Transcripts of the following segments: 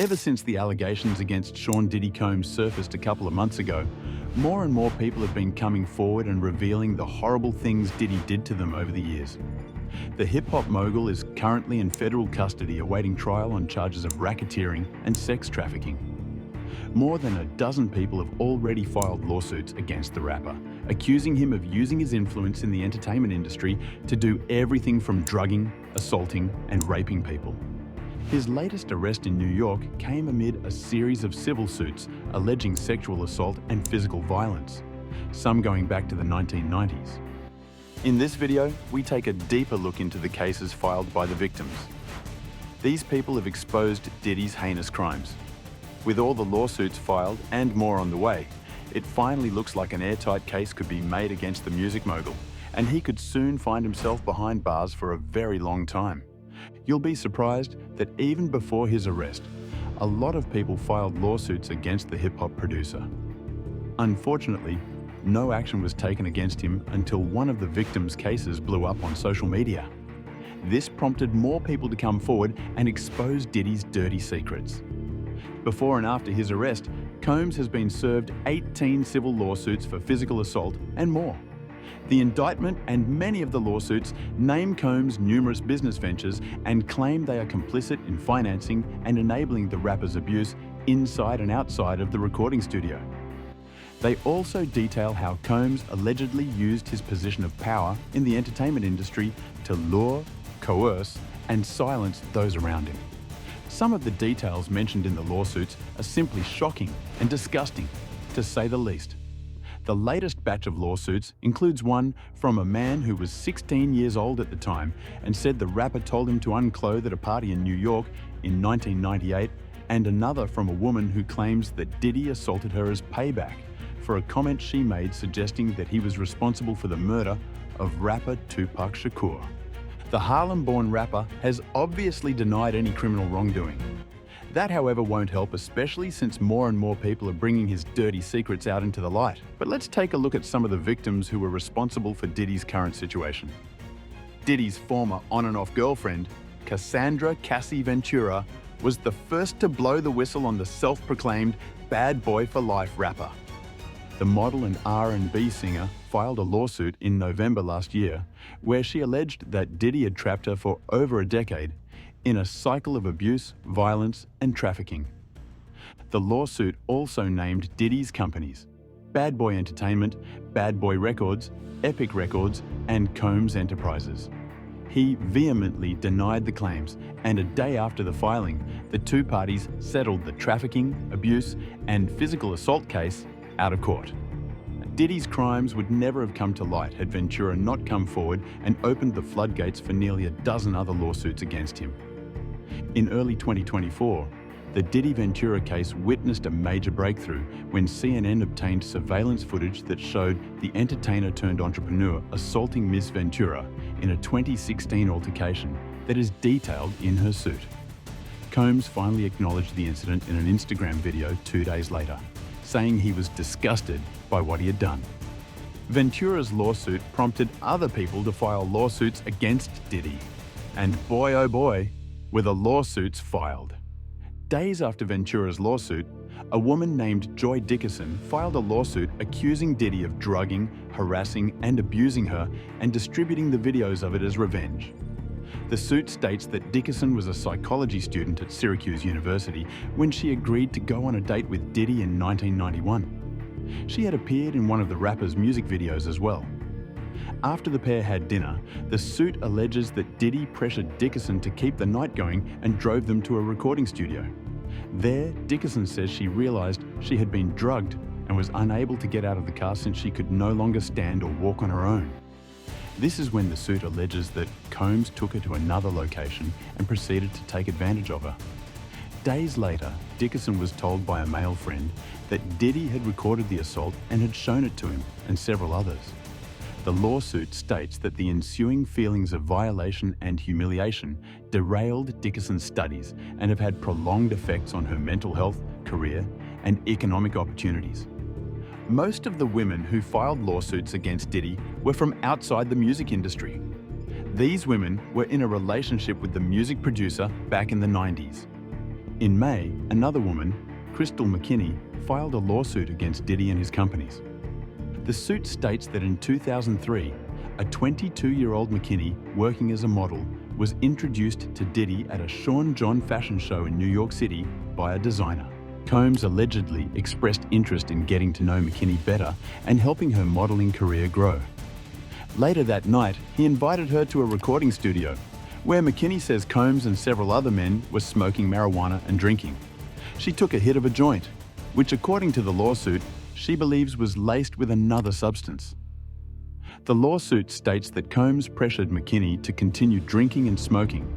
Ever since the allegations against Sean Diddy Combs surfaced a couple of months ago, more and more people have been coming forward and revealing the horrible things Diddy did to them over the years. The hip-hop mogul is currently in federal custody awaiting trial on charges of racketeering and sex trafficking. More than a dozen people have already filed lawsuits against the rapper, accusing him of using his influence in the entertainment industry to do everything from drugging, assaulting, and raping people. His latest arrest in New York came amid a series of civil suits alleging sexual assault and physical violence, some going back to the 1990s. In this video, we take a deeper look into the cases filed by the victims. These people have exposed Diddy's heinous crimes. With all the lawsuits filed and more on the way, it finally looks like an airtight case could be made against the music mogul, and he could soon find himself behind bars for a very long time. You'll be surprised that even before his arrest, a lot of people filed lawsuits against the hip-hop producer. Unfortunately, no action was taken against him until one of the victims' cases blew up on social media. This prompted more people to come forward and expose Diddy's dirty secrets. Before and after his arrest, Combs has been served 18 civil lawsuits for physical assault and more. The indictment and many of the lawsuits name Combs' numerous business ventures and claim they are complicit in financing and enabling the rapper's abuse inside and outside of the recording studio. They also detail how Combs allegedly used his position of power in the entertainment industry to lure, coerce, and silence those around him. Some of the details mentioned in the lawsuits are simply shocking and disgusting, to say the least. The latest batch of lawsuits includes one from a man who was 16 years old at the time and said the rapper told him to unclothe at a party in New York in 1998, and another from a woman who claims that Diddy assaulted her as payback for a comment she made suggesting that he was responsible for the murder of rapper Tupac Shakur. The Harlem-born rapper has obviously denied any criminal wrongdoing. That, however, won't help, especially since more and more people are bringing his dirty secrets out into the light. But let's take a look at some of the victims who were responsible for Diddy's current situation. Diddy's former on and off girlfriend, Cassie Ventura, was the first to blow the whistle on the self-proclaimed bad boy for life rapper. The model and R&B singer filed a lawsuit in November last year where she alleged that Diddy had trapped her for over a decade in a cycle of abuse, violence, and trafficking. The lawsuit also named Diddy's companies: Bad Boy Entertainment, Bad Boy Records, Epic Records, and Combs Enterprises. He vehemently denied the claims, and a day after the filing, the two parties settled the trafficking, abuse, and physical assault case out of court. Diddy's crimes would never have come to light had Ventura not come forward and opened the floodgates for nearly a dozen other lawsuits against him. In early 2024, the Diddy-Ventura case witnessed a major breakthrough when CNN obtained surveillance footage that showed the entertainer-turned-entrepreneur assaulting Miss Ventura in a 2016 altercation that is detailed in her suit. Combs finally acknowledged the incident in an Instagram video 2 days later, saying he was disgusted by what he had done. Ventura's lawsuit prompted other people to file lawsuits against Diddy. And boy oh boy, were the lawsuits filed. Days after Ventura's lawsuit, a woman named Joy Dickerson filed a lawsuit accusing Diddy of drugging, harassing, and abusing her and distributing the videos of it as revenge. The suit states that Dickerson was a psychology student at Syracuse University when she agreed to go on a date with Diddy in 1991. She had appeared in one of the rapper's music videos as well. After the pair had dinner, the suit alleges that Diddy pressured Dickerson to keep the night going and drove them to a recording studio. There, Dickerson says she realized she had been drugged and was unable to get out of the car since she could no longer stand or walk on her own. This is when the suit alleges that Combs took her to another location and proceeded to take advantage of her. Days later, Dickerson was told by a male friend that Diddy had recorded the assault and had shown it to him and several others. The lawsuit states that the ensuing feelings of violation and humiliation derailed Dickerson's studies and have had prolonged effects on her mental health, career, and economic opportunities. Most of the women who filed lawsuits against Diddy were from outside the music industry. These women were in a relationship with the music producer back in the 90s. In May, another woman, Crystal McKinney, filed a lawsuit against Diddy and his companies. The suit states that in 2003, a 22-year-old McKinney, working as a model, was introduced to Diddy at a Sean John fashion show in New York City by a designer. Combs allegedly expressed interest in getting to know McKinney better and helping her modeling career grow. Later that night, he invited her to a recording studio, where McKinney says Combs and several other men were smoking marijuana and drinking. She took a hit of a joint, which according to the lawsuit, she believes was laced with another substance. The lawsuit states that Combs pressured McKinney to continue drinking and smoking,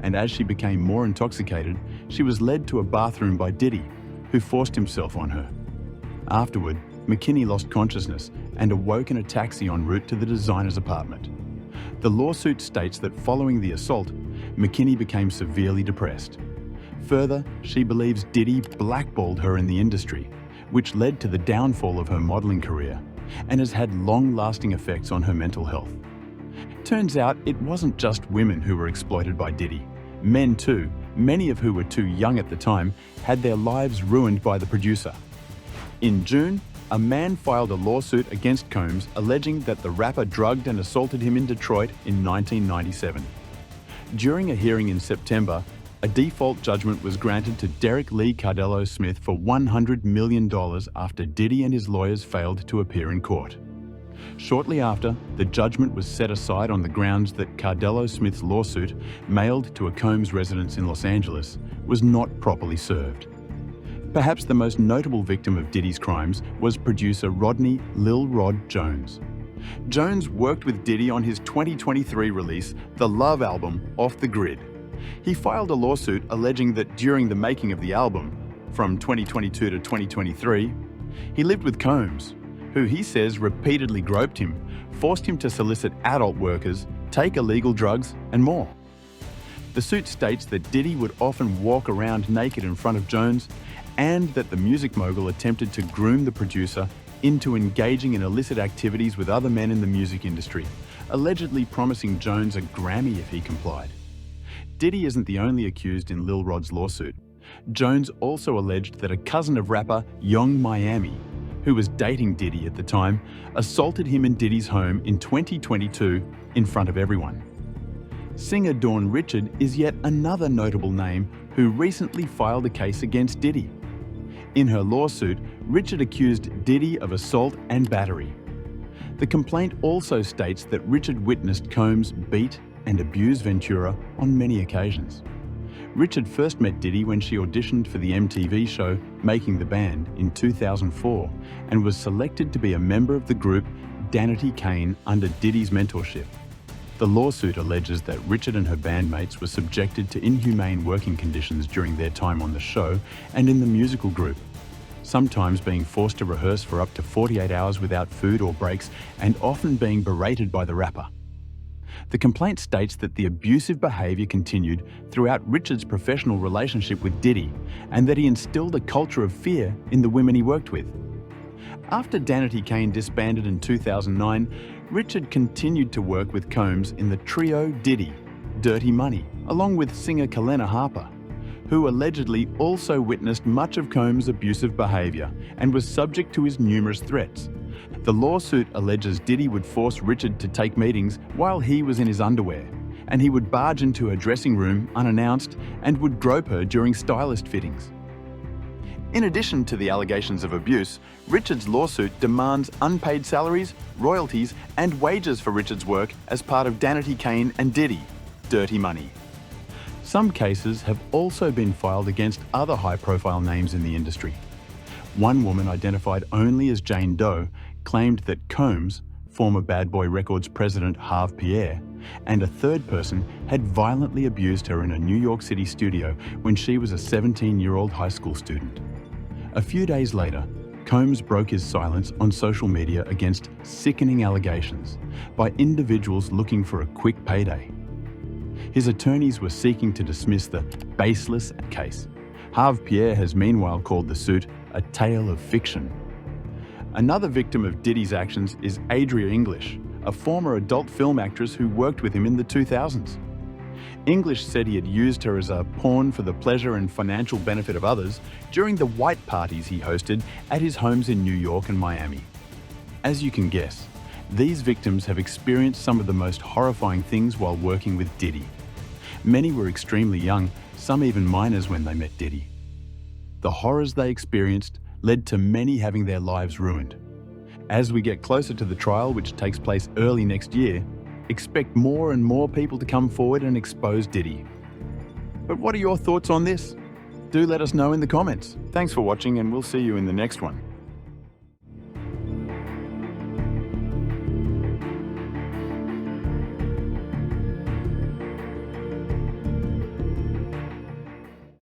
and as she became more intoxicated, she was led to a bathroom by Diddy, who forced himself on her. Afterward, McKinney lost consciousness and awoke in a taxi en route to the designer's apartment. The lawsuit states that following the assault, McKinney became severely depressed. Further, she believes Diddy blackballed her in the industry, which led to the downfall of her modeling career and has had long-lasting effects on her mental health. Turns out it wasn't just women who were exploited by Diddy. Men too, many of who were too young at the time, had their lives ruined by the producer. In June, a man filed a lawsuit against Combs alleging that the rapper drugged and assaulted him in Detroit in 1997. During a hearing in September, a default judgment was granted to Derek Lee Cardello Smith for $100 million after Diddy and his lawyers failed to appear in court. Shortly after, the judgment was set aside on the grounds that Cardello Smith's lawsuit, mailed to a Combs residence in Los Angeles, was not properly served. Perhaps the most notable victim of Diddy's crimes was producer Rodney Lil Rod Jones. Jones worked with Diddy on his 2023 release, the Love album, Off the Grid. He filed a lawsuit alleging that during the making of the album, from 2022 to 2023, he lived with Combs, who he says repeatedly groped him, forced him to solicit adult workers, take illegal drugs, and more. The suit states that Diddy would often walk around naked in front of Jones, and that the music mogul attempted to groom the producer into engaging in illicit activities with other men in the music industry, allegedly promising Jones a Grammy if he complied. Diddy isn't the only accused in Lil Rod's lawsuit. Jones also alleged that a cousin of rapper Young Miami, who was dating Diddy at the time, assaulted him in Diddy's home in 2022 in front of everyone. Singer Dawn Richard is yet another notable name who recently filed a case against Diddy. In her lawsuit, Richard accused Diddy of assault and battery. The complaint also states that Richard witnessed Combs beat and abuse Ventura on many occasions. Richard first met Diddy when she auditioned for the MTV show Making the Band in 2004 and was selected to be a member of the group Danity Kane under Diddy's mentorship. The lawsuit alleges that Richard and her bandmates were subjected to inhumane working conditions during their time on the show and in the musical group, sometimes being forced to rehearse for up to 48 hours without food or breaks and often being berated by the rapper. The complaint states that the abusive behaviour continued throughout Richard's professional relationship with Diddy and that he instilled a culture of fear in the women he worked with. After Danity Kane disbanded in 2009, Richard continued to work with Combs in the trio Diddy, Dirty Money, along with singer Kalena Harper, who allegedly also witnessed much of Combs' abusive behaviour and was subject to his numerous threats. The lawsuit alleges Diddy would force Richard to take meetings while he was in his underwear, and he would barge into her dressing room unannounced and would grope her during stylist fittings. In addition to the allegations of abuse, Richard's lawsuit demands unpaid salaries, royalties, and wages for Richard's work as part of Danity Kane and Diddy, Dirty Money. Some cases have also been filed against other high-profile names in the industry. One woman, identified only as Jane Doe, claimed that Combs, former Bad Boy Records president Harve Pierre, and a third person had violently abused her in a New York City studio when she was a 17-year-old high school student. A few days later, Combs broke his silence on social media against sickening allegations by individuals looking for a quick payday. His attorneys were seeking to dismiss the baseless case. Harve Pierre has meanwhile called the suit a tale of fiction. Another victim of Diddy's actions is Adria English, a former adult film actress who worked with him in the 2000s. English said he had used her as a pawn for the pleasure and financial benefit of others during the white parties he hosted at his homes in New York and Miami. As you can guess, these victims have experienced some of the most horrifying things while working with Diddy. Many were extremely young, some even minors when they met Diddy. The horrors they experienced led to many having their lives ruined. As we get closer to the trial, which takes place early next year, expect more and more people to come forward and expose Diddy. But what are your thoughts on this? Do let us know in the comments. Thanks for watching, and we'll see you in the next one.